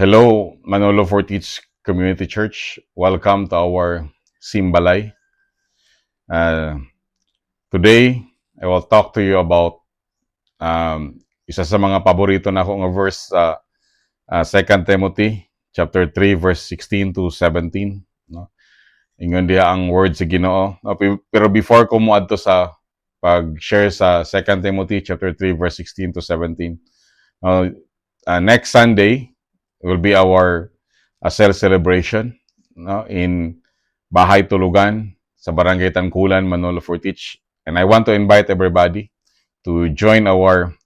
Hello, Manolo Fortich Community Church. Welcome to our Simbalay. Uh, Today, I will talk to you about isa sa mga paborito na akong verse sa 2 Timothy chapter 3 verse 16 to 17. No? Ingon diha ang word sa Ginoo. Pero before ko moadto sa pag-share sa 2 Timothy chapter 3 verse 16 to 17, next Sunday will be our cell celebration, no, in Bahay Tulugan sa Barangay Tangkulan, Manolo Fortich. And I want to invite everybody to join our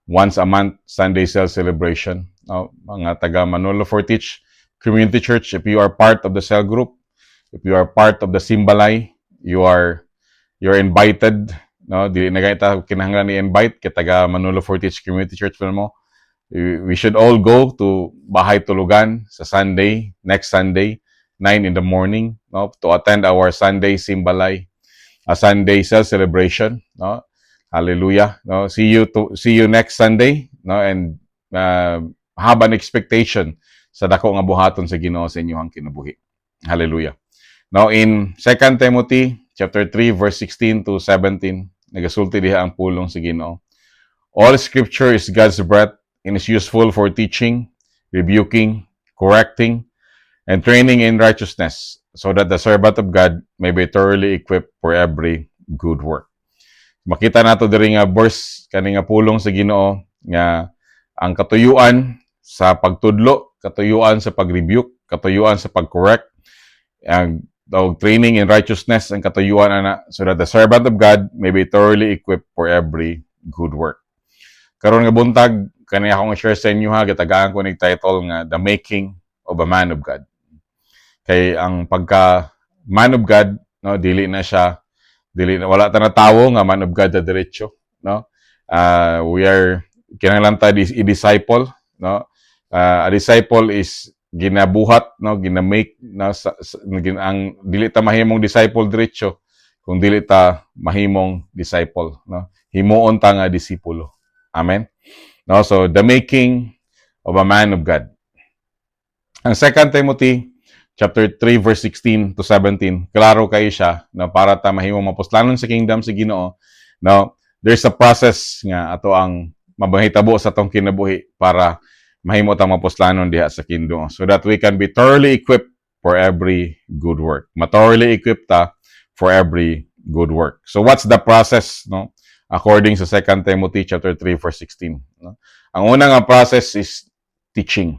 once a month Sunday cell celebration. No, mga taga Manolo Fortich Community Church, if you are part of the cell group, if you are part of the Simbalay, you're invited. No, dili na kita kinahanglan i-invite kay taga Manolo Fortich Community Church mo. We should all go to Bahay Tulugan sa Sunday, next Sunday, 9 in the morning, no, to attend our Sunday Simbalay, a Sunday cell celebration, no. Hallelujah, no. See you next Sunday, no, and have an expectation sa dako nga buhaton sa Ginoo sa inyong kinabuhi. Hallelujah. Now in 2 Timothy chapter 3 verse 16 to 17, nagasulti diha ang pulong sa Ginoo. All scripture is God's breath and is useful for teaching, rebuking, correcting, and training in righteousness, so that the servant of God may be thoroughly equipped for every good work. Makita nato diri nga verse kani nga pulong sa Ginoo nga ang katuyuan sa pagtudlo, katuyuan sa pag-rebuke, katuyuan sa pag-correct, ang training in righteousness ang katuyuan ana, so that the servant of God may be thoroughly equipped for every good work. Karon nga buntag kani akong share sa inyo ha, gitagaan ko ning title nga The Making of a Man of God. Kay ang pagka man of God, no, dili na wala ta na tawo nga man of God na diretso, no. We are kinahanglan ta i-disciple, no. A disciple is ginabuhat, no, ginamake na ang dili ta mahimong disciple diretso kung dili ta mahimong disciple, no. Himuon ta nga disipulo. Amen. No, so the making of a man of God. Ang 2 Timothy chapter 3 verse 16 to 17, klaro kayo siya na para ta mahimong mapuslanon sa kingdom sa Ginoo. Now, there's a process nga ato ang mabahitabo sa tong kinabuhi para mahimo ta mapuslanon diha sa kingdom, so that we can be thoroughly equipped for every good work. Thoroughly equipped ta for every good work. So what's the process, no? According sa 2 Timothy chapter 3 verse 16, no? Ang unang process is teaching.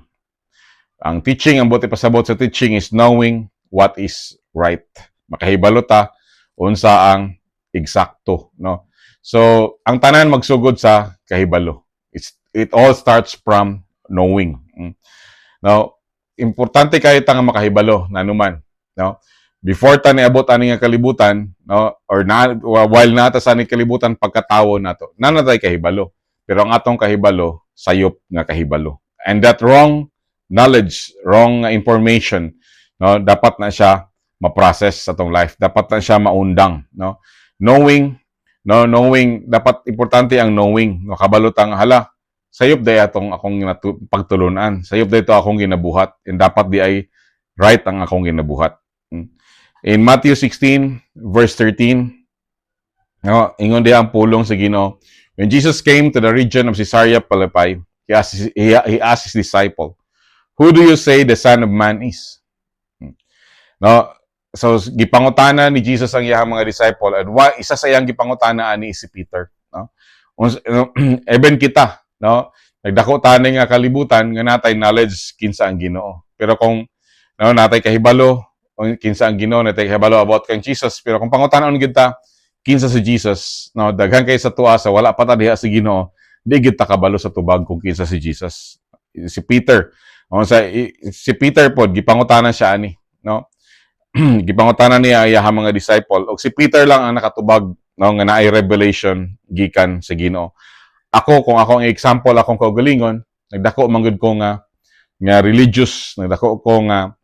Ang teaching, ang buti pasabot sa teaching is knowing what is right. Makahibalo ta unsa ang eksakto, no? So ang tanan magsugod sa kahibalo. It all starts from knowing. Now, importante kayo ta nga makahibalo nanuman, no? Before ta niabot ani nga kalibutan, no, or while nata sa ni kalibutan pagkatawo nato, nanatay kahibalo. Pero ang atong kahibalo sayop nga kahibalo. And that wrong knowledge, wrong information, no, dapat na siya ma-process sa tong life. Dapat na siya maundang, no? Knowing, dapat importante ang knowing, no, kabalo tang hala sayop day atong akong pagtulunan. Sayop day to akong ginabuhat, and dapat di ay right ang akong ginabuhat. In Matthew 16 verse 13, no, ingon diha ang pulong sa Ginoo. When Jesus came to the region of Caesarea Philippi, he asked his disciple, "Who do you say the Son of Man is?" No, so gipangutana ni Jesus ang iyang mga disciple, and isa sa iyang gipangutana ani si Peter, no. Even kita, no, nagdako tani nga kalibutan nga natay knowledge kinsa ang Ginoo. Pero kung no, natay kahibalo kinsa ang Ginoo, natay kahibalo about kang Jesus, pero kung pangutanon gid ta kinsa si Jesus, no, daghan kay sa tuwa sa wala pa ta diha si Ginoo, di gid ta kabalo sa tubag kung kinsa si Jesus. Si Peter, si Peter pod gipangutanan siya ani, no. Gipangutanan niya iyang mga disciple, og si Peter lang ang nakatubag, no, nga naay revelation gikan sa Ginoo. Ako, kung ako ang example, akong kaugalingon, nagdako man gud ko nga religious, nagdako ko nga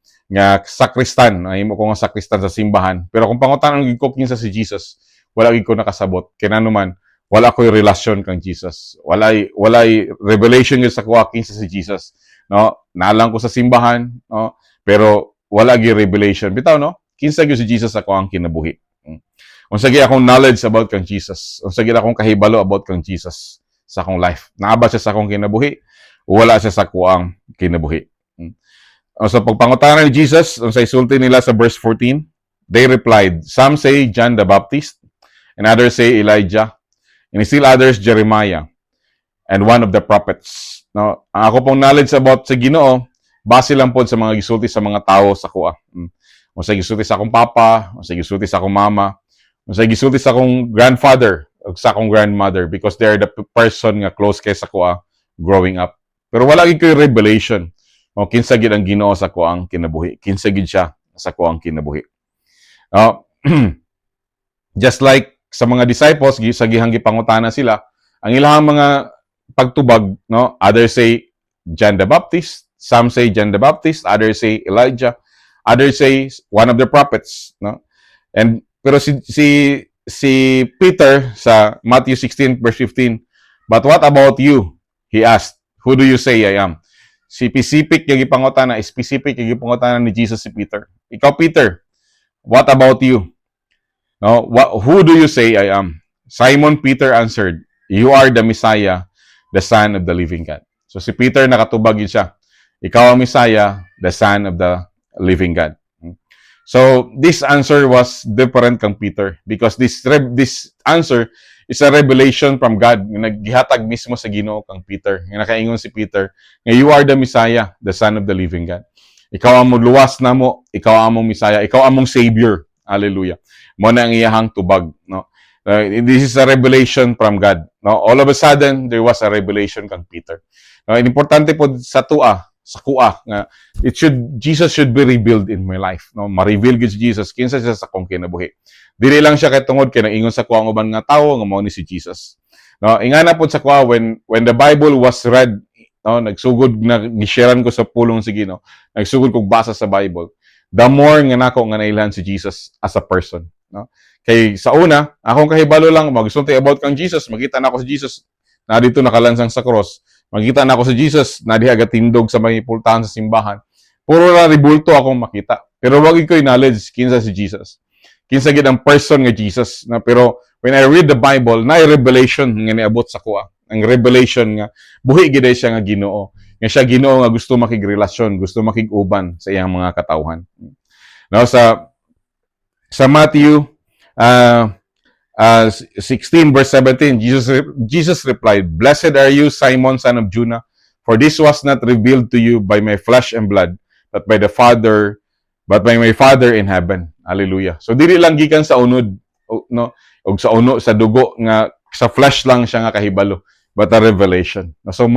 sakristan, nahimo ko nga sakristan sa simbahan. Pero kung pangutanan gid ko kinsa si Jesus, wala gid ko nakasabot. Kinanuman, wala ko'y relasyon kang Jesus. Walay revelation gid sa kuha kinsa si Jesus. no? Nalang ko sa simbahan, no? Pero wala gi revelation. Bitaw, no? Kinsa gyud si Jesus ako ang kinabuhi. Unsa gyud akong knowledge about kang Jesus. Unsa gyud akong kahibalo about kang Jesus sa akong life. Naaba siya sa akong kinabuhi, wala siya sa kuang kinabuhi. Sa pagpangutana ni Jesus, unsay sulti nila sa verse 14, they replied, some say John the Baptist, and others say Elijah, and still others Jeremiah, and one of the prophets. No, ang ako pong knowledge about sa Ginoo, base lang po sa mga gisulti sa mga tao sa kuha. Unsay gisulti sa akong papa, unsay gisulti sa akong mama, unsay gisulti sa akong grandfather, ug sa akong grandmother, because they are the person nga close kay sa kuha growing up. Pero wala gid koy revelation. O kinsa gid ang Ginoo sa kuang kinabuhi. Kinsa gid siya sa kuang kinabuhi. Just like sa mga disciples, sa gihang gipangutana sila, ang ilang mga pagtubag, no? Others say John the Baptist, some say John the Baptist, others say Elijah, others say one of the prophets, no? And pero si Peter sa Matthew 16 verse 15, but what about you? He asked, who do you say I am? Specific yung ipangutana, specific yung ipangutana ni Jesus si Peter. Ikaw, Peter, what about you? No, who do you say I am? Simon Peter answered, you are the Messiah, the Son of the living God. So si Peter nakatubag yun siya. Ikaw ang Messiah, the Son of the living God. So this answer was different kang Peter because this answer is a revelation from God. Naggihatag mismo sa Ginoo kang Peter. Nga nakaingon si Peter, nga you are the Messiah, the Son of the living God. Ikaw ang luwas na mo, ikaw ang among Messiah, ikaw ang among Savior. Hallelujah. Mo na ang iyahang tubag, no? This is a revelation from God. No? All of a sudden, there was a revelation kang Peter. No? Importante po sa sa kuha, nga Jesus should be revealed in my life. No? Ma-reveal gid si Jesus kinsa siya sa akong kinabuhi. Dili lang siya kay tungod kay ingon sa kuha ang uban nga tawo nga mao ni si Jesus. No, ingana po sa kuha when the Bible was read, no, nagsugod na gisharean ko sa pulong sige, no. Nagsugod kog basa sa Bible. The more nga nako nga nailhan si Jesus as a person, no. Kay sa una, akong kahibalo lang magsulti about kang Jesus, makita na ako si Jesus na dito nakalansang sa cross. Makita na ako si Jesus na diha gatindog sa may pultahan sa simbahan. Puro na ribulto akong makita. Pero wag ko knowledge kinsa si Jesus. Kinsa gid ang person nga Jesus. Na, pero when I read the Bible, na revelation nga niabot sa kuha. Ang revelation nga buhi gid siya nga Ginoo. Nga siya Ginoo nga gusto makigrelasyon, gusto makiguban sa iyang mga katawhan. Now sa Matthew 16 verse 17, Jesus replied, blessed are you, Simon, son of Jonah, for this was not revealed to you by my flesh and blood, but by my Father in heaven. Hallelujah. So dili lang gikan sa unod, no, og sa uno sa dugo nga sa flesh lang siya nga kahibalo, but a revelation. So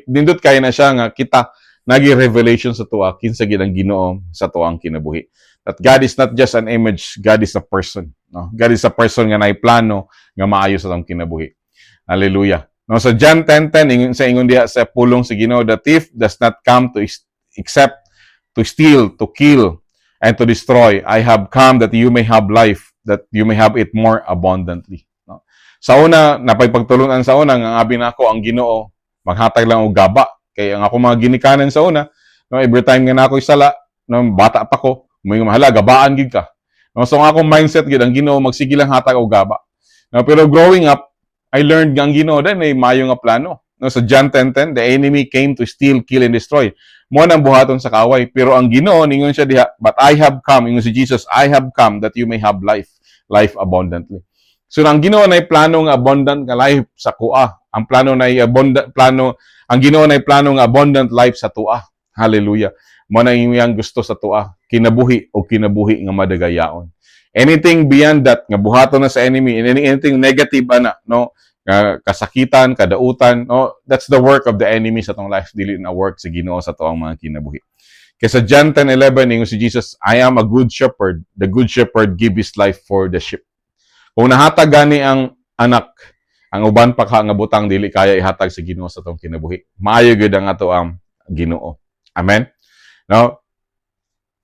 nindot kay na siya nga kita nagi revelation sa tuwa kinsa gid ang Ginoo sa tuwang kinabuhi. That God is not just an image, God is a person. No? God is a person nga naiplano nga maayo sa atong kinabuhi. Hallelujah. No, sa John 10:10 sa ingon diha sa pulong sa Ginoo, the thief does not come to except to steal, to kill, and to destroy. I have come that you may have life, that you may have it more abundantly. No? Sa una, napagpagtulunan sa una nga abi nako ang Ginoo maghatag lang og gaba. Kay ang ako mga ginikanan sa una, no, every time nga nako isala, no, bata pa ko, may mahala, gabaan gid ka. No, so ang akong mindset gid ang Ginoo magsige lang hatag og gaba. No, pero growing up, I learned nga ang Ginoo dai may mayo nga plano. No, sa John 10:10, the enemy came to steal, kill and destroy. Mo nang buhaton sa kaway, pero ang Ginoo ningon siya diha, but I have come, ingon si Jesus, I have come that you may have life abundantly. So ang Ginoo nay plano nga abundant nga life sa kuha. Ang plano nay ang Ginoo nay plano nga abundant life sa tuwa. Hallelujah. Mo na iyang gusto sa tuwa, kinabuhi o kinabuhi nga madagayaon. Anything beyond that nga buhaton na sa enemy, anything negative ana, no, kasakitan, kadautan, no, that's the work of the enemy sa tong life, dili na work sa Ginoo sa tuwang mga kinabuhi. Kaya sa John 10:11 ingon si Jesus, I am a good shepherd, the good shepherd give his life for the sheep. Kung nahatag gani ang anak, ang uban pa ka nga butang dili kaya ihatag sa Ginoo sa tong kinabuhi. Maayo gyud ang ato ang Ginoo. Amen. Now,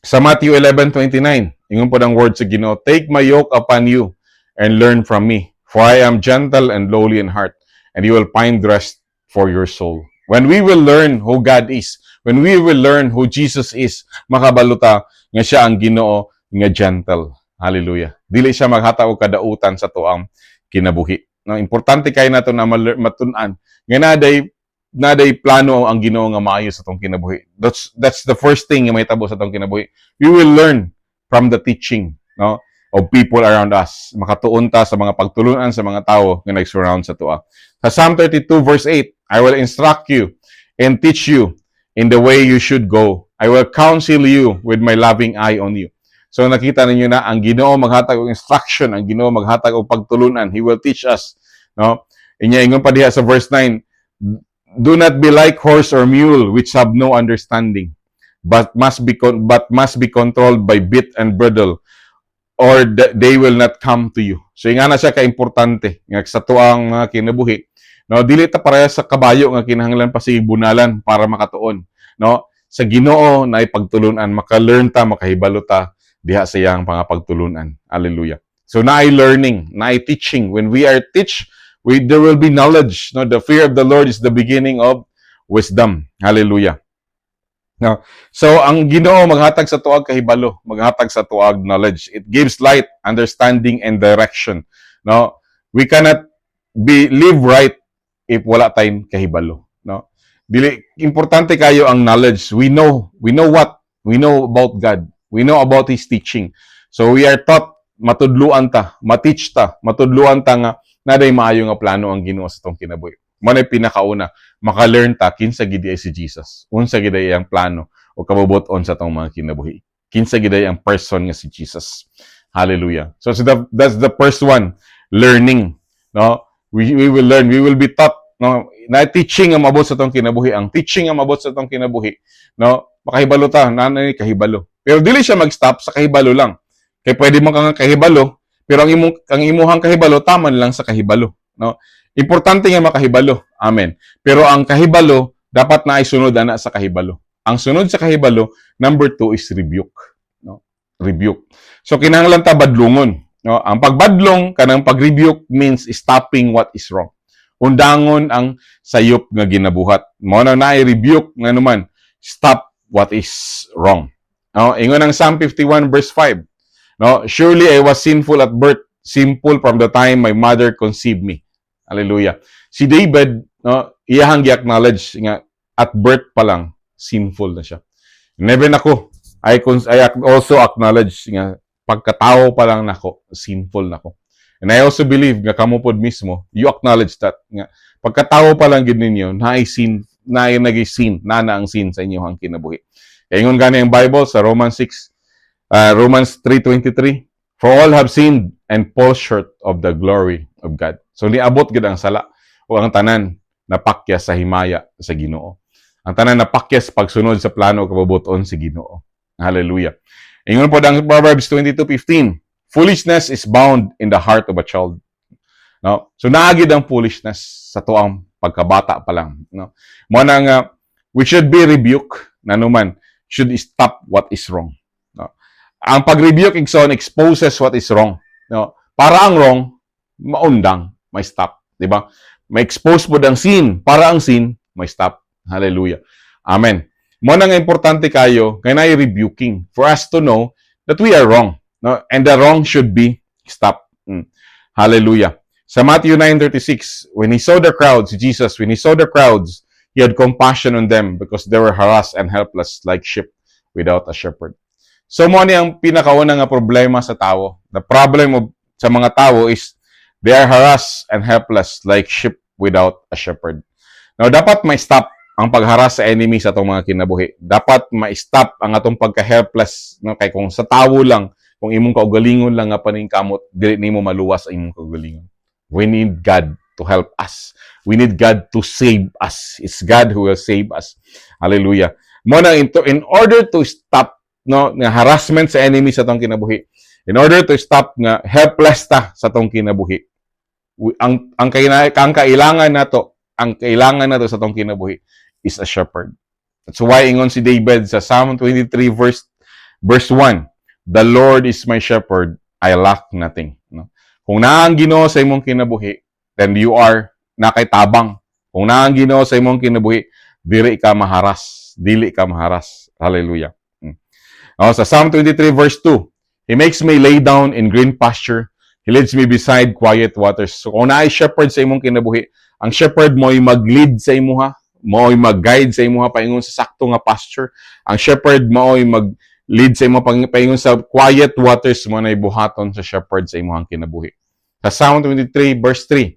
sa Matthew 11:29, ingon po ang word sa Ginoo, take my yoke upon you and learn from me, for I am gentle and lowly in heart, and you will find rest for your soul. When we will learn who God is, When we will learn who Jesus is, makabaluta nga siya ang Ginoo nga gentle. Hallelujah. Dili siya maghata og kadautan sa tuang kinabuhi. No, importante kay nato na matun-an nga naday plano ang Ginoo nga maayo sa tong kinabuhi. That's the first thing nga mahitabo sa tong kinabuhi. We will learn from the teaching, no, of people around us. Makatuon ta sa mga pagtulunan sa mga tawo nga nag-surround sa tuwa. Sa Psalm 32 verse 8, I will instruct you and teach you in the way you should go. I will counsel you with my loving eye on you. So nakita ninyo na ang Ginoo maghatag og instruction, ang Ginoo maghatag og pagtulunan. He will teach us, no? Inya ingon pa diha sa verse 9, do not be like horse or mule which have no understanding, but must be controlled by bit and bridle, or they will not come to you. So nga na siya ka-importante nga sa tuang mga kinabuhi. No, dili ta pareha sa kabayo nga kinahanglan pa sig bunalan para makatuon. No, sa Ginoo na ipagtulunan, maka-learn ta, makahibalo ta diha sa iyang pagtulunan. Hallelujah. So naay learning, naay teaching. When we are there will be knowledge. No, the fear of the Lord is the beginning of wisdom. Hallelujah. No. So ang Ginoo maghatag sa tuag kahibalo, maghatag sa tuag knowledge. It gives light, understanding and direction. No, we cannot live right if wala tayong kahibalo. No, dili importante kayo ang knowledge. We know what we know about God. We know about His teaching. So we are taught, matudluan ta, ma-teach ta, matudluan ta nga naday maayo nga plano ang Ginoo sa tong kinabuhi. Manay pinakauna, maka-learn ta kinsa gid si Jesus. Unsa gid ang plano o kabubuton sa tong mga kinabuhi. Kinsa gid ang person nga si Jesus. Hallelujah. So that's the first one, learning. No, we will learn, we will be taught. No, na teaching ang mabot sa tong kinabuhi, ang teaching ang mabot sa tong kinabuhi. No, makahibalo ta, nanay kahibalo. Pero dili siya mag-stop sa kahibalo lang. Kay pwede man kang kahibalo, pero ang imuhang kahibalo taman lang sa kahibalo, no? Importante nga makahibalo. Amen. Pero ang kahibalo dapat na ay sunod ana sa kahibalo. Ang sunod sa kahibalo, number 2 is rebuke, no? Rebuke. So kinahanglan ta badlungon, no? Ang pagbadlong kanang pag-rebuke means stopping what is wrong. Undangon ang sayop nga ginabuhat. Mao na rebuke nga naman, stop what is wrong. No, ingon ang Psalm 51 verse 5. No, surely I was sinful at birth, sinful from the time my mother conceived me. Hallelujah. Si David, no, iyahang gi-acknowledge nga at birth pa lang sinful na siya. Even ako, I also acknowledge nga pagkatao pa lang nako, sinful nako. And I also believe nga kamo pod mismo, you acknowledge that nga pagkatao pa lang gid ninyo naay sin, naay nagi-sin, nana ang sin sa inyong kinabuhi. Kaya ingon gani ang Bible sa Romans 3:23, for all have sinned and fall short of the glory of God. So niabot gid ang sala o ang tanan napakyas sa himaya sa Ginoo. Ang tanan napakyas pagsunod sa plano kabubuton sa Ginoo. Hallelujah. Ingon po ang Proverbs 22:15, foolishness is bound in the heart of a child. No? So naagid ang foolishness sa tuang pagkabata pa lang, no? Mo na nga we should be rebuke na naman should stop what is wrong. No? Ang pag-rebuke igsoon exposes what is wrong. No? Para ang wrong maundang, may stop, di ba? May expose po ang sin, para ang sin may stop. Hallelujah. Amen. Mo na nga importante kayo kaya rebuking for us to know that we are wrong, no? And the wrong should be stopped. Hallelujah. Sa Matthew 9:36, when he saw the crowds, Jesus, when he saw the crowds, he had compassion on them because they were harassed and helpless like sheep without a shepherd. So mo ni ang pinakauna nga problema sa tao. The problem sa mga tao is they are harassed and helpless like sheep without a shepherd. Now, dapat ma-stop ang pagharas sa enemy sa atong mga kinabuhi. Dapat ma-stop ang atong pagka-helpless. No? Kay kung sa tao lang, kung imong kaugalingon lang nga paning kamot, dili nimo maluwas ang imong kaugalingon. We need God to help us. We need God to save us. It's God who will save us. Hallelujah. Mo na in order to stop no nga harassment sa enemy sa atong kinabuhi, in order to stop nga helpless ta sa atong kinabuhi, ang kailangan nato sa atong kinabuhi is a shepherd. That's why ingon si David sa Psalm 23 verse 1, the Lord is my shepherd, I lack nothing. No? Kung naang Ginoo sa imong kinabuhi, then you are nakaitabang. Kung naang Ginoo sa imong kinabuhi, diri ka maharas, dili ka maharas. Hallelujah. Sa Psalm 23 verse 2, He makes me lay down in green pasture. He leads me beside quiet waters. So kung naay shepherd sa imong kinabuhi, ang shepherd mo ay mag-lead sa imuha, mo ay mag-guide sa imuha paingon sa sakto nga pasture. Ang shepherd mo ay mag-lead sa imuha paingon sa quiet waters mo na buhaton sa shepherd sa imuhang kinabuhi. Sa Psalm 23 verse 3,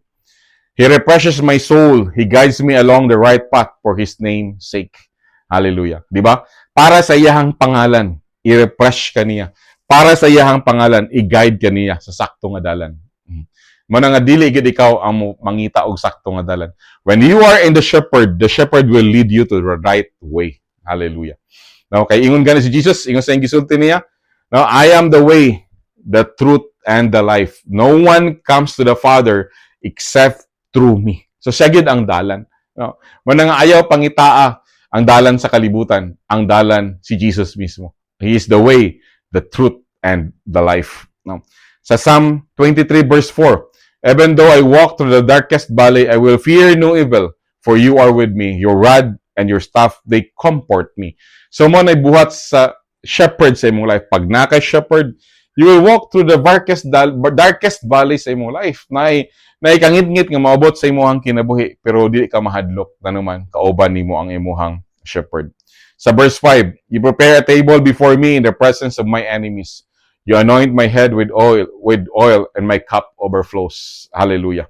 He refreshes my soul. He guides me along the right path for His name's sake. Hallelujah. Di ba? Para sa iyahang pangalan, i-refresh ka niya. Para sa iyahang pangalan, i-guide ka niya sa sakto nga dalan. Muna nga dili gid ikaw ang mangita og sakto nga dalan. When you are in the shepherd will lead you to the right way. Hallelujah. Now, kay ingon gani si Jesus, ingon sa gisulti niya, no, I am the way, the truth, and the life. No one comes to the Father except through me. So siya gid ang dalan. No? Muna nga ayaw pangitaa ang dalan sa kalibutan, ang dalan si Jesus mismo. He is the way, the truth, and the life. No? Sa Psalm 23 verse 4, Even though I walk through the darkest valley, I will fear no evil, for you are with me. Your rod and your staff, they comfort me. So mo na buhat sa shepherd sa imong life. Pag nakay shepherd, you will walk through the darkest valley sa imong life. Naikangit-ngit nga maabot sa imong kinabuhi, pero dili ka mahadlok na naman kauban nimo ang imong shepherd. Sa verse 5, You prepare a table before me in the presence of my enemies. You anoint my head with oil, and my cup overflows. Hallelujah.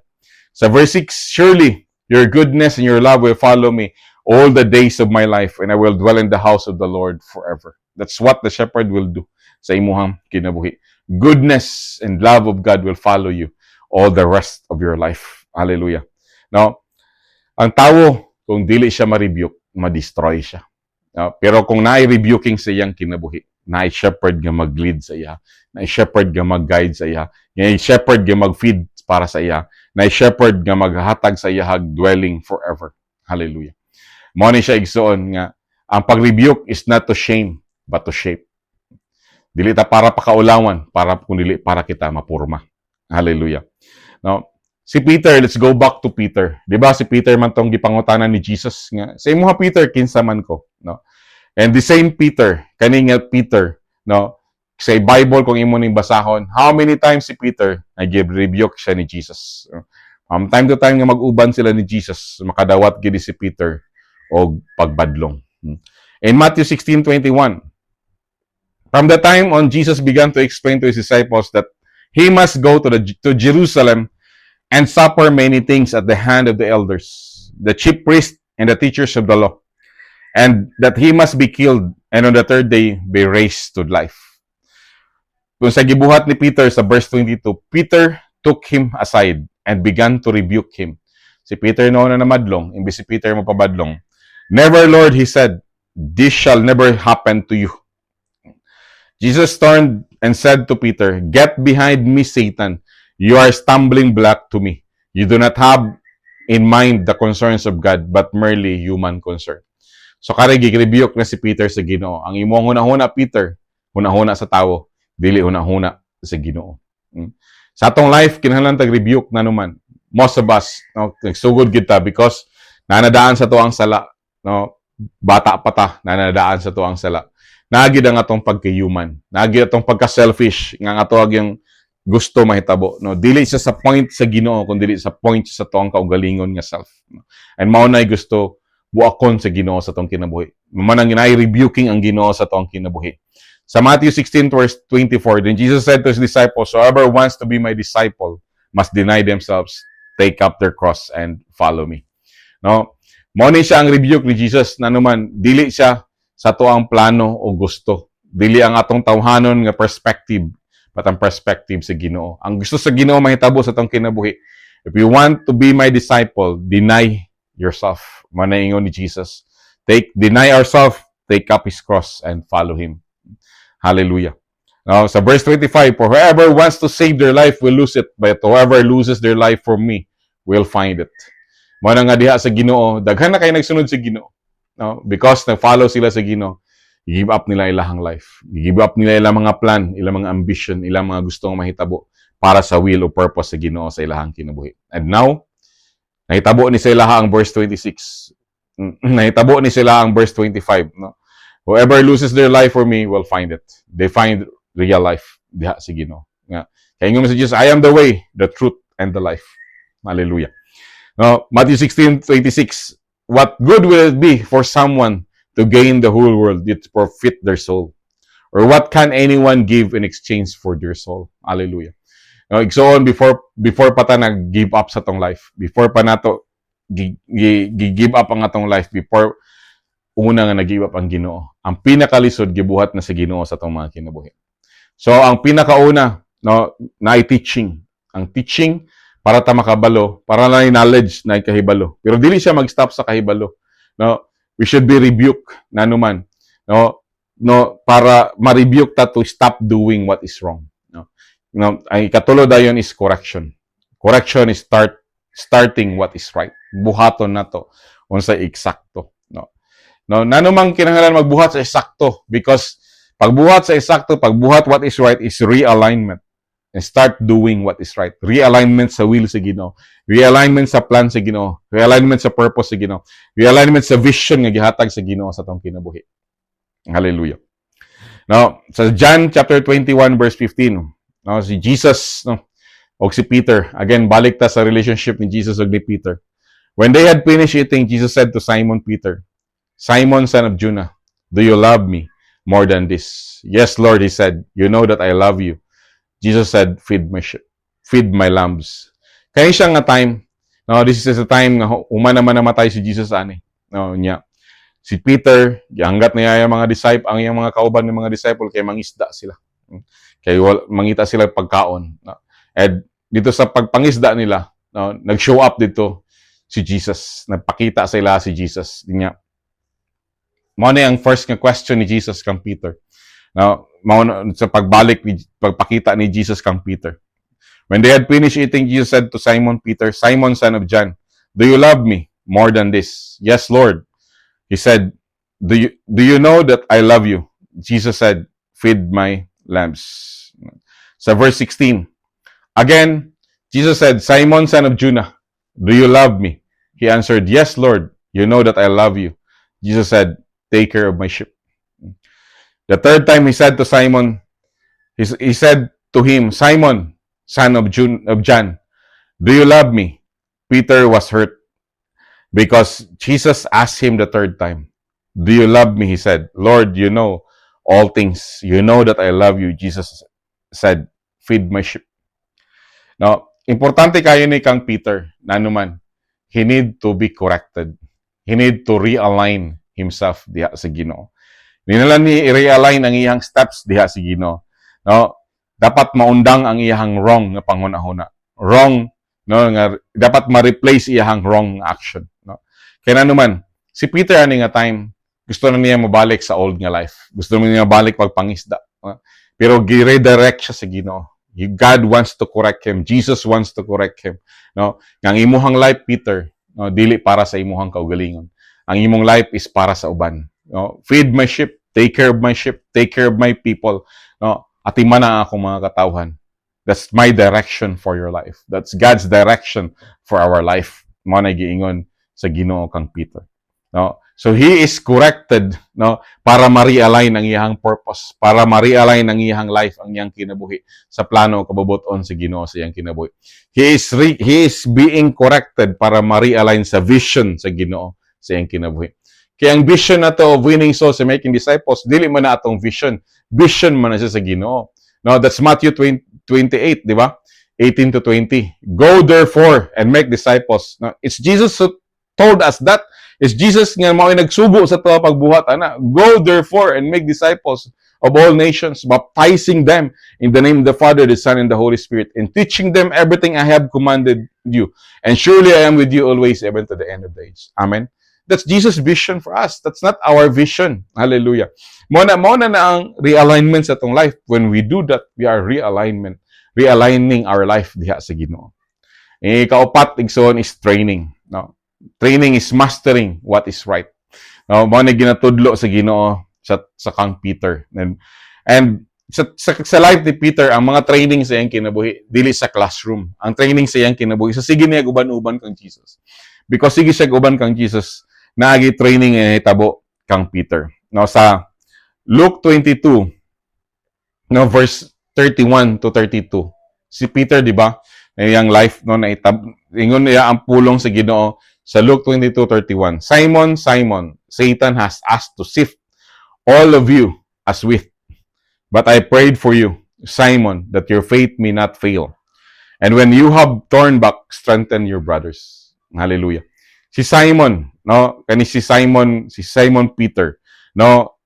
Sa verse 6, Surely your goodness and your love will follow me all the days of my life, and I will dwell in the house of the Lord forever. That's what the shepherd will do sa imuhang kinabuhi. Goodness and love of God will follow you all the rest of your life. Hallelujah. Now, ang tao, kung dili siya ma-rebuke, ma-destroy siya. Pero kung na-rebuking sa iyang kinabuhi, na-shepherd nga mag-lead sa iya, na-shepherd nga mag-guide sa iya, na-shepherd nga mag-feed para sa iya, na-shepherd nga maghatag sa iya dwelling forever. Hallelujah. Mao ni siya igsoon nga ang pag-rebuke is not to shame but to shape. Dili ta para pakaulawan, kundi para kita mapurma. Hallelujah. Now, si Peter, let's go back to Peter. 'Di ba si Peter man tong gipangutanan ni Jesus nga, sa imuha Peter kinsa man ko, no? And the same Peter, kaning Peter, no? Sa Bible kung imo ning basahon, how many times si Peter nag-rebuke siya ni Jesus? Time to time nga mag-uban sila ni Jesus, makadawat gid si Peter og pagbadlong. In Matthew 16:21, from the time on Jesus began to explain to his disciples that he must go to Jerusalem and suffer many things at the hand of the elders, the chief priests, and the teachers of the law, and that he must be killed and on the third day be raised to life. Kung sa gibuhat ni Peter sa verse 22, Peter took him aside and began to rebuke him. Si Peter noon na namadlong, imbis si Peter mapabadlong. Never, Lord, he said, this shall never happen to you. Jesus turned and said to Peter, Get behind me, Satan. You are a stumbling block to me. You do not have in mind the concerns of God, but merely human concern. So kare gig-rebuke na si Peter sa Ginoo. Ang imong hunahuna, Peter, hunahuna sa tawo, dili hunahuna sa Ginoo. Sa atong life, kinahanglan tag-rebuke na naman. Most of us, no, nagsugod kita because nanadaan sa to ang sala. No? Bata pa ta, nanadaan sa to ang sala. Nagid ang atong pagka-human. Nagid atong pagka-selfish. Nga atong yung gusto mahitabo. No? Dili siya sa point sa Ginoo, kundi dili sa point sa to ang kaugalingon nga self. No? And mao nay gusto buakon sa Ginoo sa tong kinabuhi. Manang ginay-rebuking ang Ginoo sa tong kinabuhi. Sa Matthew 16 verse 24, then Jesus said to his disciples, Whoever wants to be my disciple must deny themselves, take up their cross, and follow me. No? Mao ni siya ang rebuke ni Jesus na naman, dili siya sa to ang plano o gusto. Dili ang atong tawhanon nga perspective, but ang perspective sa Ginoo. Ang gusto sa Ginoo mahitabo sa tong kinabuhi. If you want to be my disciple, deny yourself. Manaingon ni Jesus. Deny ourselves, take up his cross, and follow him. Hallelujah. Now, sa verse 25, For whoever wants to save their life will lose it, but whoever loses their life for me will find it. Muna nga diha sa Ginoo, daghan na kayo nagsunod sa Ginoo. No? Because nag-follow sila sa Ginoo, give up nila ilang life. Give up nila ilang mga plan, ilang mga ambition, ilang mga gustong mahitabo para sa will o purpose sa Ginoo sa ilang kinabuhi. And now, nahitabo ni sa ilaha ang verse 26. Nahitabo ni sila ang verse 25, no? Whoever loses their life for me will find it. They find real life diha sa Ginoo. Nga. Kaya yung messages, I am the way, the truth, and the life. Hallelujah. Now, Matthew 16:26. What good will it be for someone to gain the whole world yet forfeit their soul? Or what can anyone give in exchange for their soul? Hallelujah. Now, igsoon before pa ta nag-give up sa tong life, before pa nato give up ang atong life, before una nga nag-give up ang Ginoo, ang pinakalisod gibuhat na sa Ginoo sa atong mga kinabuhi. So, ang pinakauna, no, na teaching. Ang teaching para ta makabalo, para na knowledge na kahibalo. Pero dili siya mag-stop sa kahibalo. No, we should be rebuke na naman. No, para ma-rebuke ta to stop doing what is wrong. No, ang ikatulo dayon is correction. Correction is starting what is right. Buhaton nato unsa eksakto. No, nanumang kinahanglan magbuhat sa eksakto because pagbuhat sa eksakto, pagbuhat what is right is realignment. And start doing what is right. Realignment sa will sa Ginoo. Realignment sa plan sa Ginoo. Realignment sa purpose sa Ginoo. Realignment sa vision nga gihatag sa Ginoo sa atong kinabuhi. Hallelujah. Now, sa John chapter 21 verse 15, no, si Jesus, no, o si Peter, again balik ta sa relationship ni Jesus ug ni Peter. When they had finished eating, Jesus said to Simon Peter, Simon, son of Jonah, do you love me more than this? Yes, Lord, he said, you know that I love you. Jesus said, feed my lambs. Kaya siya nga time, no, this is the time nga uma naman namatay si Jesus ani. No, niya. Si Peter, gianggat niya yung mga disciple, ang yung mga kauban ng mga disciple kay mangisda sila. Kay mangita sila pagkaon. No? And dito sa pagpangisda nila, no, nag-show up dito si Jesus. Nagpakita sa ila si Jesus. Niya. Mao na ang first nga question ni Jesus kang Peter. Now, sa pagpakita ni Jesus kang Peter. When they had finished eating, Jesus said to Simon Peter, Simon, son of John, do you love me more than this? Yes, Lord. He said, do you know that I love you? Jesus said, feed my lambs. Sa verse 16, again, Jesus said, Simon, son of Jonah, do you love me? He answered, yes, Lord. You know that I love you. Jesus said, take care of my sheep. The third time he said to Simon, he said to him, Simon, son of John, do you love me? Peter was hurt because Jesus asked him the third time, do you love me? He said, Lord, you know all things. You know that I love you. Jesus said, feed my sheep. Now, importante kayo ni kang Peter, na naman, he need to be corrected. He need to realign himself diha sa Ginoo. Nila ni i-realign ang iyang steps diha sa Ginoo. No, dapat maundang ang iyang wrong nga panghuna-huna. Wrong, no, nga dapat ma-replace iyang wrong action, no. Kaya naman si Peter ani nga time gusto na niya mabalik sa old nga life. Gusto niya mabalik pagpangisda. No? Pero gi-redirect siya sa Ginoo. God wants to correct him. Jesus wants to correct him. No, ang imuhang life, Peter, no, dili para sa imuhang kaugalingon. Ang imong life is para sa uban. No, feed my sheep, take care of my sheep, take care of my people. No, atiman na akong mga katawhan. That's my direction for your life. That's God's direction for our life. Mao na giingon sa Ginoo kang Peter. No, so he is corrected, no, para ma-realign ang iyang purpose, para ma-realign ang iyang life, ang iyang kinabuhi sa plano kabubuton sa Ginoo sa iyang kinabuhi. He is being corrected para ma-realign sa vision sa Ginoo sa iyang kinabuhi. Kaya ang vision na to of winning souls and making disciples, dili man na atong vision. Vision man na siya sa Ginoo. No, that's Matthew 28, di ba? 18 to 20. Go therefore and make disciples. No, it's Jesus who told us that. It's Jesus nga mao nagsugo sa tawo pagbuhat ana. Go therefore and make disciples of all nations, baptizing them in the name of the Father, the Son, and the Holy Spirit, and teaching them everything I have commanded you. And surely I am with you always, even to the end of the age. Amen. That's Jesus' vision for us. That's not our vision. Hallelujah. Mona na ang realignment sa atong life. When we do that, we are realigning our life diha sa Ginoo. Kaupat igsoon is training. No? Training is mastering what is right. No, mao na ginatudlo sa Ginoo sa kang Peter. And sa life ni Peter, ang mga training sa iyang kinabuhi dili sa classroom. Ang training sa iyang kinabuhi sa sige niya uban-uban kang Jesus. Because sige siya uban kang Jesus, naagi training nga hitabo kang Peter. No, sa Luke 22, no, verse 31 to 32. Si Peter, di ba? Yung life no na ingon niya ang pulong sa Ginoo sa Luke 22:31. Simon, Simon, Satan has asked to sift all of you as wheat. But I prayed for you, Simon, that your faith may not fail. And when you have turned back, strengthen your brothers. Hallelujah. Si Simon, no, si Simon Peter, no,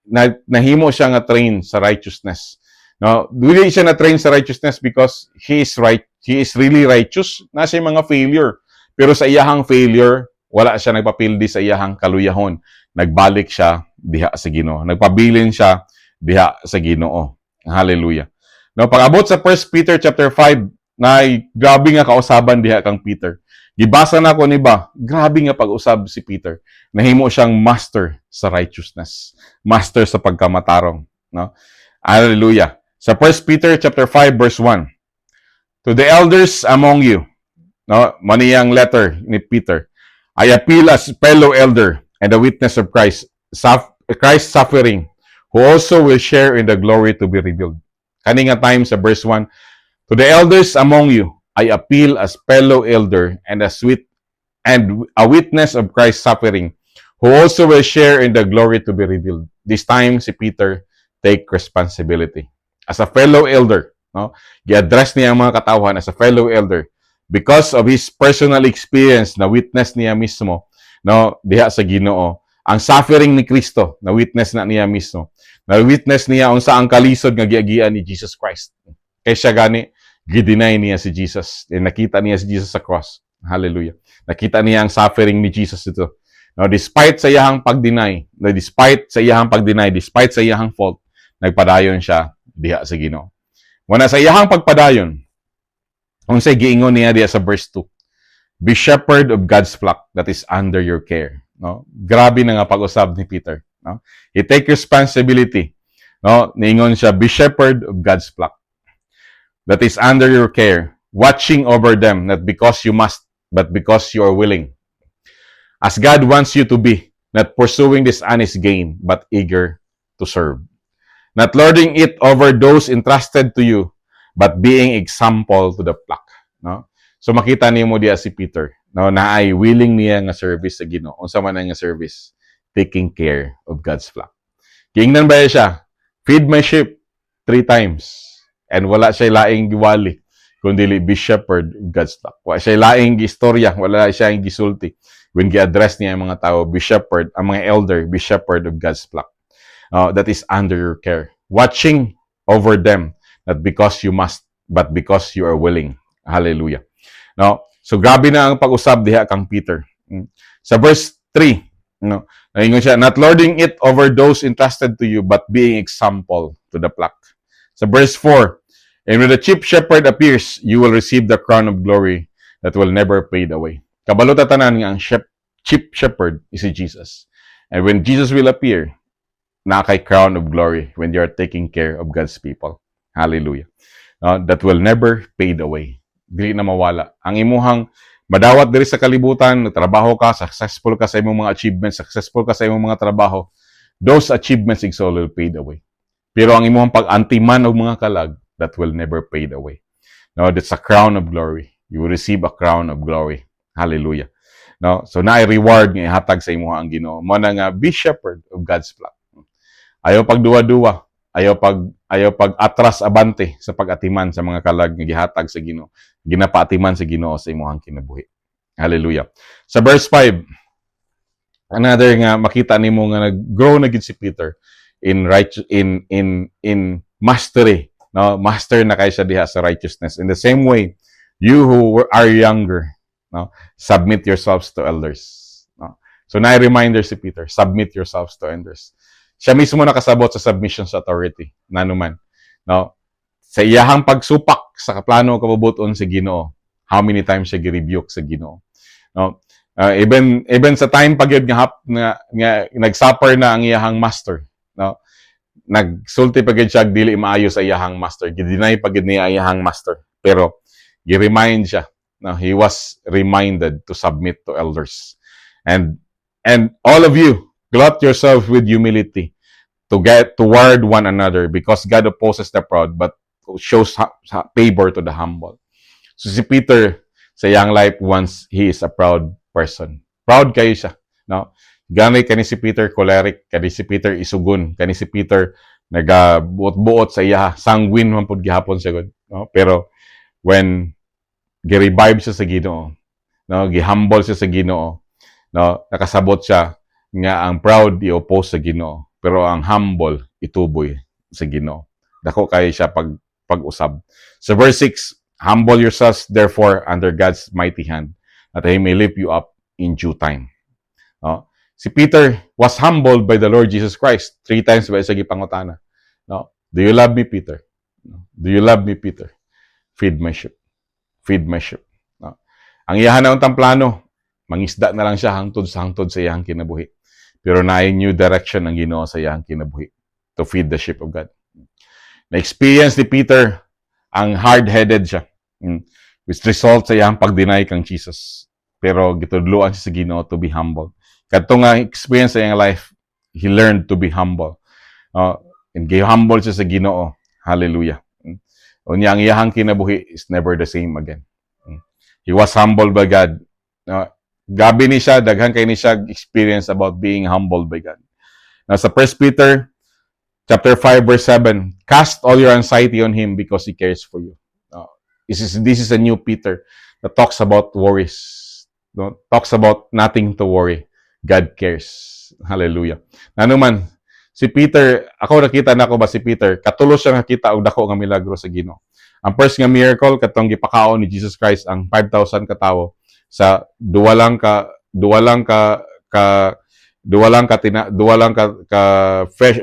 nahimo siya nga train sa righteousness. No, dili siya na train sa righteousness because he is right, he is really righteous. Nasa mga failure. Pero sa iyahang failure, wala siya nagpapildi sa iyahang kaluyahon. Nagbalik siya diha sa Ginoo. Nagpabilin siya diha sa Ginoo. Hallelujah. No, pag-abot sa 1 Peter chapter 5, na grabe nga kausaban diha kang Peter. Gibasa na ko ni ba, grabe nga pag-usab si Peter. Nahimo siyang master sa righteousness, master sa pagkamatarong, no? Hallelujah. Sa 1 Peter chapter 5 verse 1. To the elders among you, no, maniyang letter ni Peter. I appeal as fellow elder and a witness of Christ's suffering, who also will share in the glory to be revealed. Kani nga time sa verse 1. To the elders among you, I appeal as fellow elder and a witness of Christ's suffering, who also will share in the glory to be revealed. This time, si Peter take responsibility. As a fellow elder, no, i-address niya ang mga katawhan as a fellow elder because of his personal experience na witness niya mismo, no, diha sa Ginoo. Ang suffering ni Kristo, na witness na niya mismo. Na witness niya unsa ang kalisod nga giagian ni Jesus Christ. Kaya siya gani, gidinay niya si Jesus. Nakita niya si Jesus sa cross. Hallelujah. Nakita niya ang suffering ni Jesus ito. No, despite sa iyahang pagdeny, despite sa iyahang fault, nagpadayon siya diha sa Ginoo. Muna sa iyahang pagpadayon, unsay giingon niya diha sa verse 2. Be shepherd of God's flock that is under your care. No? Grabe na nga pag-usab ni Peter. No? He take responsibility. No? Niingon siya, be shepherd of God's flock that is under your care, watching over them, not because you must, but because you are willing. As God wants you to be, not pursuing this honest gain, but eager to serve. Not lording it over those entrusted to you, but being example to the flock. No? So makita niyo mo diya si Peter, no, na ay willing niya nga service sa Ginoo. Unsa man nga service? Taking care of God's flock. Kingnan ba siya? Feed my sheep 3 times. And wala siya laing giwali, kundi be shepherd of God's flock. Wala siya laing istorya, wala siya yung gisulti. When gi-address niya ang mga tao, be shepherd, ang mga elder, be shepherd of God's flock. That is under your care. Watching over them, not because you must, but because you are willing. Hallelujah. No? So, grabe na ang pag-usab diha kang Peter. Sa verse 3, no, naingon siya, not lording it over those entrusted to you, but being example to the flock. Sa verse 4, and when the chief shepherd appears, you will receive the crown of glory that will never fade away. Kabalo ta tanan nga ang chief shepherd is si Jesus. And when Jesus will appear, na kay crown of glory when you are taking care of God's people. Hallelujah. That will never fade away. Dili na mawala. Ang imuhang madawat diri sa kalibutan, nagtrabaho ka, successful ka sa imong mga achievements, successful ka sa imong mga trabaho, those achievements will fade away. Pero ang imuhang pag-antiman og mga kalag, that will never fade away. No, that's a crown of glory. You will receive a crown of glory. Hallelujah. No, so naay reward nga ihatag sa imuha ang Ginoo. Mo na nga be shepherd of God's flock. Ayaw pagduwa-duwa, ayaw pag atras abante sa pag-atiman sa mga kalag nga gihatag sa Ginoo. Ginapaatiman sa Ginoo sa imong kinabuhi. Hallelujah. Sa verse 5, another nga makita nimo nga nag-grow na gid si Peter in mastery, no? Master na kay siya diha sa righteousness. In the same way, you who are younger, no, submit yourselves to elders, no? So na reminder si Peter, submit yourselves to elders. Siya mismo nakasabot sa submission sa authority, nanuman. No? Sa iyahang pagsupak sa kaplano kabubuton sa Ginoo, how many times siya gi-rebuke sa Ginoo. No? Even sa time pagyud nga nag-suffer na ang iyahang master, no? Nagsulti pagyud siya dili maayo sa iyahang master, gidinay pagyud niya iyahang master. Pero gi-remind siya, no? He was reminded to submit to elders. And And all of you, clothe yourself with humility to get toward one another, because God opposes the proud but shows favor to the humble. So si Peter sa young life, once he is a proud person. Proud kayo siya. No? Ganay kani si Peter choleric, kani si Peter isugun, kani si Peter nagabuot-buot sa iya, sanguine man pud gihapon siya. No? Pero when gi-revive siya sa Ginoo, no, gi-humble siya sa Ginoo, no, nakasabot siya nga ang proud i-oppose sa Ginoo, pero ang humble ituboy sa Ginoo. Dako kay siya pag-usab. So verse 6, humble yourselves therefore under God's mighty hand, that He may lift you up in due time. No? Si Peter was humbled by the Lord Jesus Christ. 3 times ba siya gipangutana? No? Do you love me, Peter? Do you love me, Peter? Feed my sheep. Feed my sheep. No? Ang iyahan na untang plano, mangisda na lang siya hangtod sa iyang kinabuhi. Pero naay new direction ang Ginoo sa iyang kinabuhi to feed the sheep of God. Na-experience ni Peter ang hard-headed siya, which result sa iyang pag-deny kang Jesus. Pero gitudloan siya sa Ginoo to be humble. Kadtong nga experience sa iyang life, he learned to be humble. And gi-humble siya sa Ginoo. Hallelujah. Unya ang iyang kinabuhi is never the same again. He was humbled by God. Gabi ni siya, daghan kay ni siya experience about being humbled by God. Now sa 1 Peter chapter 5 verse 7, cast all your anxiety on Him because He cares for you. This is a new Peter that talks about worries. Talks about nothing to worry. God cares. Hallelujah. Nanuman, si Peter, ako nakita na ko ba si Peter, katulos siya nakita og dako nga milagro sa Ginoo. Ang first nga miracle katong gipakaon ni Jesus Christ ang 5,000 ka tawo sa duwa lang ka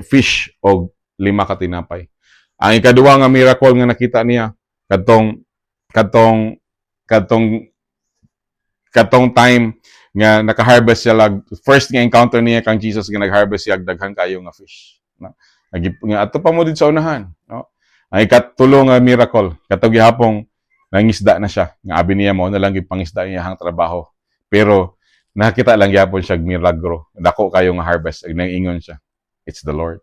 fish o 5 ka tinapay. Ang ikaduha nga miracle nga nakita niya katong time nga naka-harvest siya lag, first nga encounter niya kang Jesus nga nag-harvest siya daghang kayo nga fish, no? Nga ato pa mo dito sa unahan, no? Ang ikatulo nga miracle katong gihapon nangisda na siya nga abi niya mo na lang gipangisda niya hang trabaho, pero nakita lang gyapon siya milagro, dako kayo nga harvest ag nangingon siya, it's the Lord.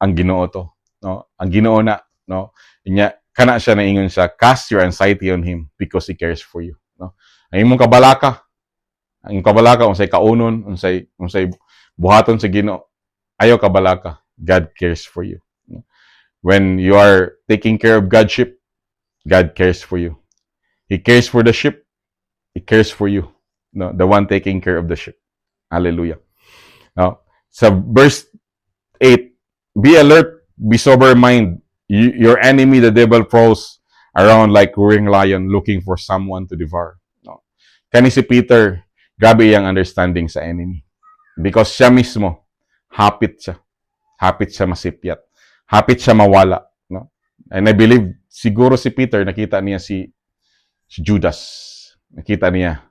Ang Ginoo to, no? Ang Ginoo na, no? Inya kana siya naingon siya, cast your anxiety on Him because He cares for you, no? Ang imong kabalaka unsay kaunon, unsay buhaton sa Ginoo, ayo kabalaka, God cares for you. When you are taking care of God's sheep, God cares for you. He cares for the sheep. He cares for you. No, the one taking care of the sheep. Hallelujah. Now, sa verse 8, be alert, be sober mind. Your enemy, the devil, prowls around like roaring lion looking for someone to devour. No. Kani si Peter, grabe iyang understanding sa enemy. Because siya mismo, hapit siya masipyat. Hapit siya mawala. No? And I believe, siguro si Peter, nakita niya si Judas. Nakita niya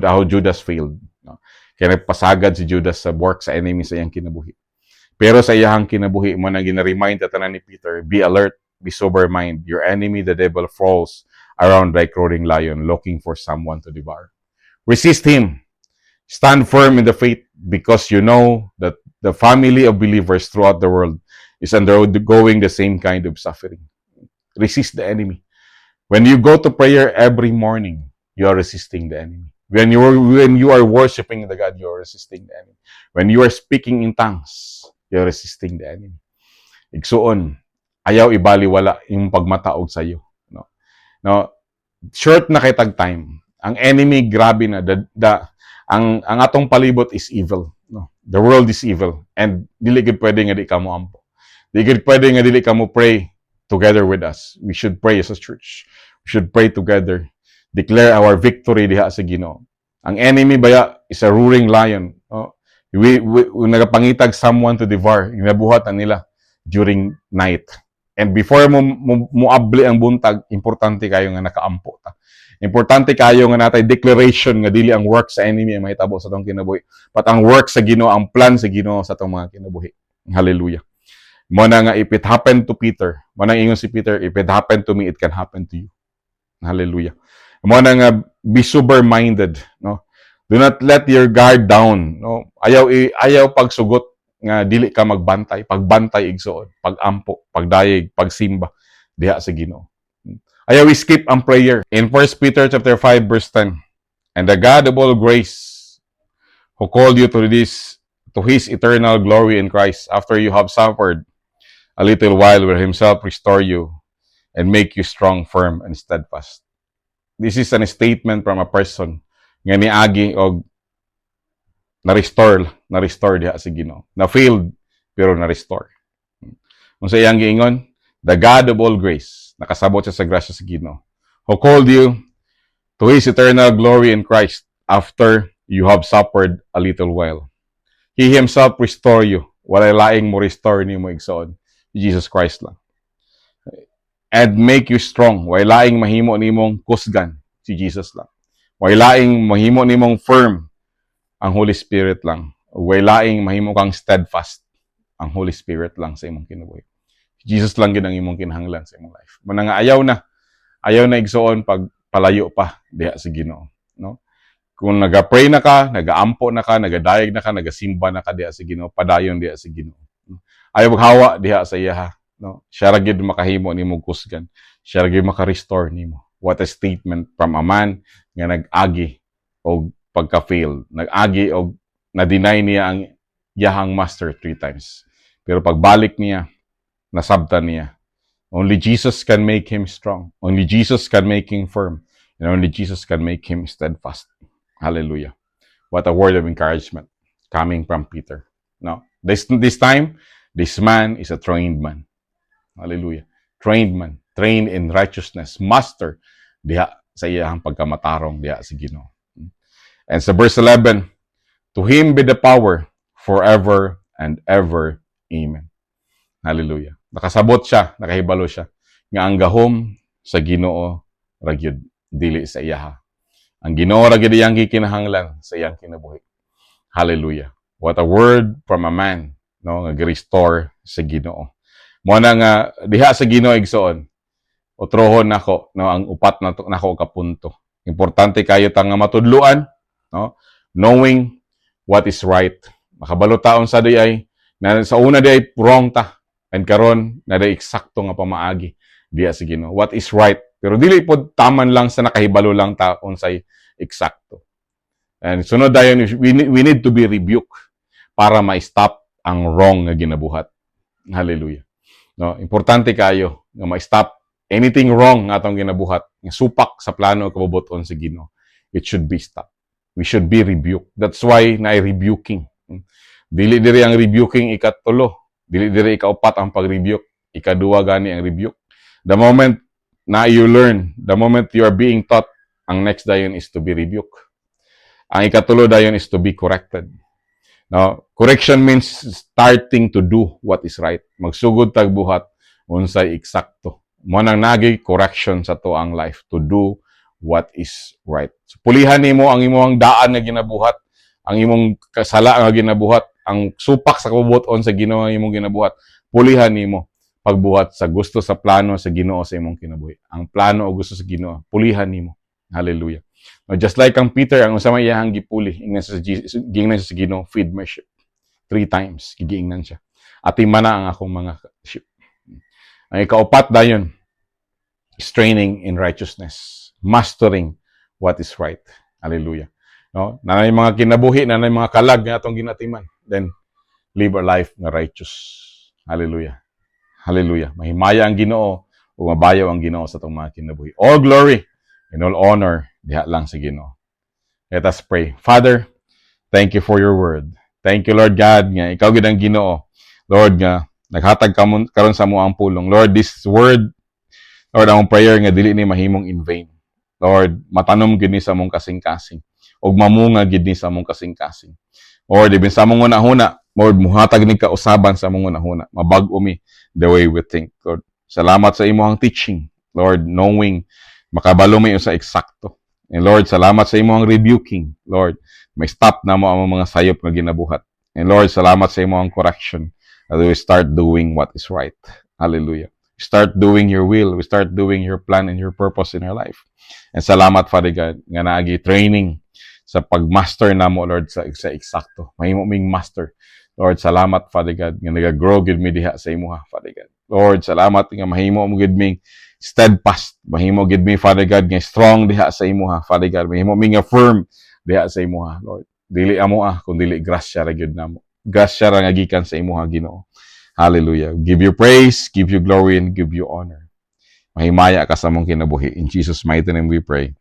how Judas failed. No? Kaya nagpasagad si Judas sa work sa enemy sa iyang kinabuhi. Pero sa iyang kinabuhi mo na gina-remind at tanan ni Peter, be alert, be sober mind. Your enemy, the devil, falls around like roaring lion looking for someone to devour. Resist him. Stand firm in the faith because you know that the family of believers throughout the world is undergoing the same kind of suffering. Resist the enemy. When you go to prayer every morning, you are resisting the enemy. When you are worshiping the God, you are resisting the enemy. When you are speaking in tongues, you are resisting the enemy. Igsuon, ayaw ibaliwala yung pagmataog sa iyo. No, short na kay tag time. Ang enemy grabe na ang atong palibot is evil. No, the world is evil and dili gid pwede nga di kamo ampo. Dili gid pwede nga dili kamo pray together with us. We should pray as a church. We should pray together. Declare our victory diha sa Ginoo. Ang enemy baya is a roaring lion. No? We nagapangitag someone to devour. Ginabuhat na nila during night. And before mo abli ang buntag, importante kayo nga nakaampo ta. Importante kayo nga natay declaration nga dili ang work sa enemy ay mahitabo sa atong kinabuhi. But ang work sa Ginoo, ang plan sa Ginoo sa atong mga kinabuhi. Hallelujah. Mo na nga if it happened to Peter, mo na ingon si Peter, if it happened to me, it can happen to you. Hallelujah. Mo na nga be sober-minded, no? Do not let your guard down. No? Ayaw pagsugot nga dili ka magbantay. Pagbantay igsoon, pagampo, pagdayeg, pagsimba diha sa Ginoo. Ayaw skip ang prayer. In 1 Peter chapter 5 verse 10, and the God of all grace who called you to his eternal glory in Christ after you have suffered a little while will himself restore you and make you strong, firm, and steadfast. This is a statement from a person nga niagi og na-restore diha sa Ginoo. Na-failed pero na-restore. Kung sa iyang giingon, the God of all grace, nakasabot siya sa grasya sa Ginoo, who called you to his eternal glory in Christ after you have suffered a little while. He himself restore you. Walay laing mo restore ni mo igsoon. Jesus Christ lang. And make you strong. Walay laing mahimo nimong kusgan. Si Jesus lang. Walay laing mahimo nimong firm. Ang Holy Spirit lang. Walay laing mahimo kang steadfast. Ang Holy Spirit lang sa imong kinabuhi. Jesus lang gid ang imong kinahanglan sa imong life. Muna nga ayaw na igsoon pag palayo pa diha sa Ginoo, no? Kung naga-pray na ka, nagaampo na ka, nagadayeg na ka, nagasimba na ka diha sa Ginoo, padayon diha sa Ginoo. Ayaw maghawa diha sa iya, no? Siya ra gid makahimo nimo kusgan. Siya ra gid maka-restore nimo. What a statement from a man nga nag-agi og pagka-fail. Nag-agi og na-deny niya ang iyahang master 3 times. Pero pagbalik niya, nasabtan niya. Only Jesus can make him strong. Only Jesus can make him firm. And only Jesus can make him steadfast. Hallelujah. What a word of encouragement coming from Peter. No, this time, this man is a trained man. Hallelujah. Trained man. Trained in righteousness. Master diha sa iyang pagkamatarong diha sa Ginoo. And sa verse 11, to him be the power forever and ever. Amen. Hallelujah. Nakasabot siya, nakahibalo siya, nga ang gahom sa Ginoo ragyod dili sa iyaha. Ang Ginoo ragyod iyang gikinahanglan sa iyang kinabuhi. Hallelujah. What a word from a man, no, nga restore sa Ginoo. Mo na nga diha sa Ginoo igsoon. Utrohon nako, no, ang upat na nako ka punto. Importante kayo ta nga matudluan, no, knowing what is right. Makabalo taon sa diay na sa una diay wrong ta. And karon na day eksakto nga pamaagi diya sa Ginoo. What is right? Pero dili pod taman lang sa nakahibalo lang ta unsay eksakto. And sunod dayon we need to be rebuked para ma-stop ang wrong nga ginabuhat. Hallelujah. No, importante kayo nga ma-stop anything wrong nga atong ginabuhat, nga supak sa plano kabubuton sa Ginoo. It should be stopped. We should be rebuked. That's why na rebuking. Dili diri ang rebuking ikatulo. Dili diri ikaupat ang pag-rebuke, ikaduwa gani ang rebuke. The moment na you learn, the moment you are being taught, ang next dayon is to be rebuked. Ang ikatulo dayon is to be corrected. Now, correction means starting to do what is right. Magsugod tag buhat unsay eksakto. Mo nang nagi correction sa to ang life to do what is right. So, pulihan nimo ang imong daan nga ginabuhat, ang imong kasala nga ginabuhat, ang supak sa kabubuton sa Ginoo nga imong ginabuhat, pulihan nimo pagbuhat sa gusto sa plano sa Ginoo sa imong kinabuhi. Ang plano o gusto sa Ginoo, pulihan nimo. Hallelujah. Now, just like ang Peter, ang usama iyang gipuli, ingnan sa Ginoo, feed my sheep. 3 times, gigiingnan siya. Atima na ang akong mga sheep. Ang ikaupat dayon is training in righteousness, mastering what is right. Hallelujah. No, nanay mga kinabuhi, nanay mga kalag nga atong ginatiman. Then live a life na righteous. Hallelujah. Hallelujah. Mahimaya ang Ginoo o mabayaw ang Ginoo sa atong mga kinabuhi. All glory and all honor diha lang sa Ginoo. Let us pray. Father, thank you for your word. Thank you, Lord God, nga ikaw gid ang Ginoo. Lord, nga naghatag karon sa mo ang pulong. Lord, this word, Lord, ang prayer nga dili ni mahimong in vain. Lord, matanom gid ni sa mong kasing-kasing ug mamunga gid ni sa mong kasing-kasing. Lord, ibin sa mong una-huna, Lord, muhatag ni kausaban sa mong una-huna. Mabag-o mi the way we think. Lord, salamat sa imong teaching. Lord, knowing makabalo mi sa eksakto. And Lord, salamat sa imong rebuking. Lord, may stop na mo ang mga sayop nga ginabuhat. And Lord, salamat sa imong correction that we start doing what is right. Hallelujah. We start doing your will. We start doing your plan and your purpose in our life. And salamat, Father God, nga naagi training sa pagmaster namo, Lord, sa eksakto. Mahimo ming master. Lord, salamat, Father God, nga nag-grow gid mi diha sa imuha, Father God. Lord, salamat nga mahimo mo gid ming steadfast. Mahimo gid mi, Father God, nga strong diha sa imuha, Father God. Mahimo mi nga firm diha sa imuha, Lord. Dili amo kung dili grasya ra gyud namo. Grasya ra nga gikan sa imuha, Ginoo. Hallelujah. Give you praise, give you glory, and give you honor. Mahimaya ka sa mong kinabuhi. In Jesus' mighty name we pray.